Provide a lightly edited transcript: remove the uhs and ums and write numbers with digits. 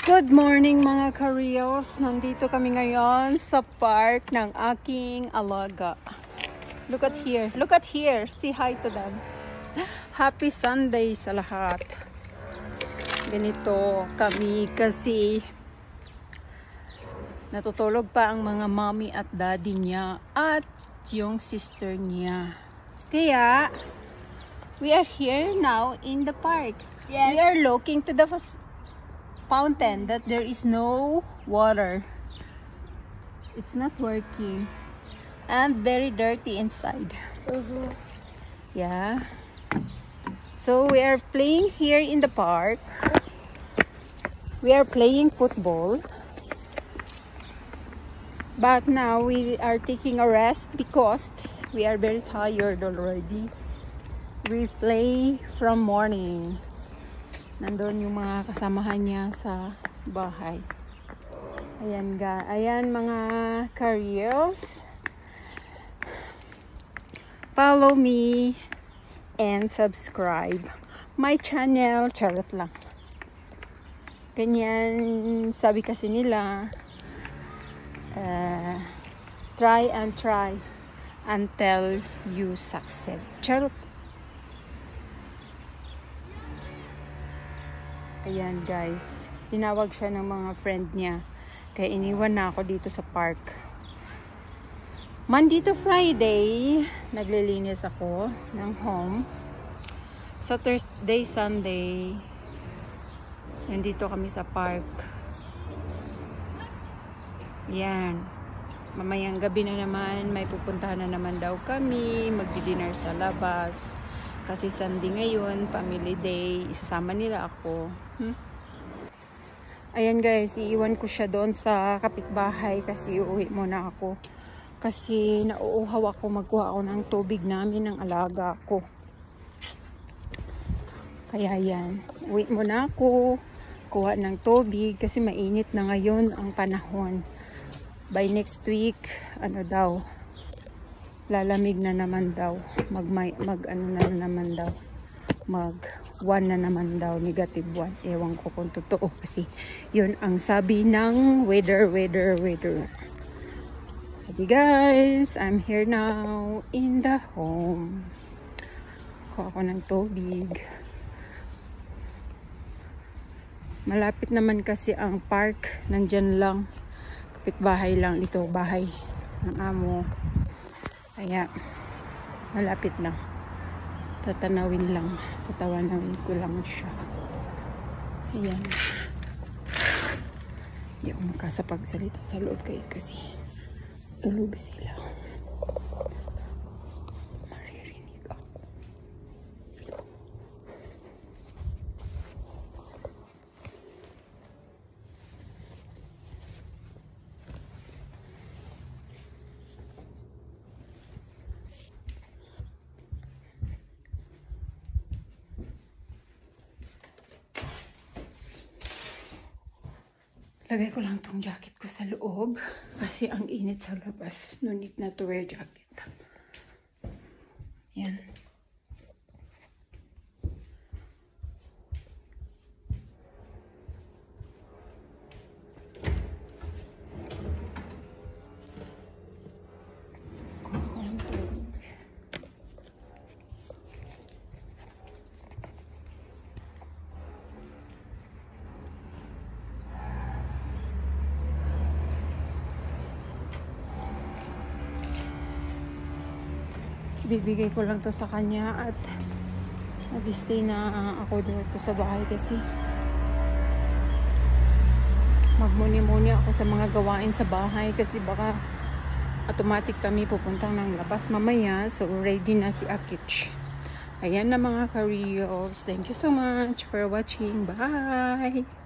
Good morning mga ka-reels. Nandito kami ngayon sa park ng aking alaga. Look at here. Look at here. Say hi to them. Happy Sunday sa lahat. Ganito kami kasi natutulog pa ang mga mommy at daddy niya at yung sister niya. Kaya we are here now in the park. Yes. We are looking to the fountain that there is no water. It's not working and very dirty inside. Yeah, so we are playing here in the park. We are playing football, but now we are taking a rest because we are very tired already. We play from morning. Nandun yung mga kasamahan niya sa bahay. Ayan ayan mga ka-reels. Follow me and subscribe my channel. Charot lang. Ganyan sabi kasi nila, try and try until you succeed. Charot. Ayan guys, tinawag siya ng mga friend niya. Kaya iniwan na ako dito sa park. Monday to Friday, naglilinis ako ng home. Sa Thursday, Sunday, nandito kami sa park. Yan. Mamayang gabi na naman, may pupuntahan na naman daw kami. Magdi-dinner sa labas. Kasi Sunday ngayon, family day, isasama nila ako. Ayan guys, iiwan ko siya doon sa kapitbahay kasi uuwi muna ako. Kasi nauuhaw ako, magkuha ako ng tubig namin ng alaga ko. Kaya yan, uwi muna ako, kuha ng tubig kasi mainit na ngayon ang panahon. By next week, ano daw, lalamig na naman daw, mag 1 na naman daw, negative 1. Ewan ko kung totoo kasi yun ang sabi ng weather. Hey guys, I'm here now in the home. Kuha ako ng tubig. Malapit naman kasi ang park, nandyan lang, kapitbahay lang ito, bahay ng amo. Kaya, malapit lang. Tatanawin lang. Tatawanawin ko lang siya. Ayan. Hindi ako makasapagsalita sa loob guys kasi tulog sila. Maririnig ako. Lagay ko lang tong jacket ko sa loob kasi ang init sa labas. No need na to wear jacket. Yan. Kuha ko ng tubig. Bibigay ko lang to sa kanya at mag-stay na ako dito sa bahay kasi magmuni-muni ako sa mga gawain sa bahay kasi baka automatic kami pupuntang ng labas mamaya. So ready na si Akich. Ayan na mga ka-reels. Thank you so much for watching. Bye!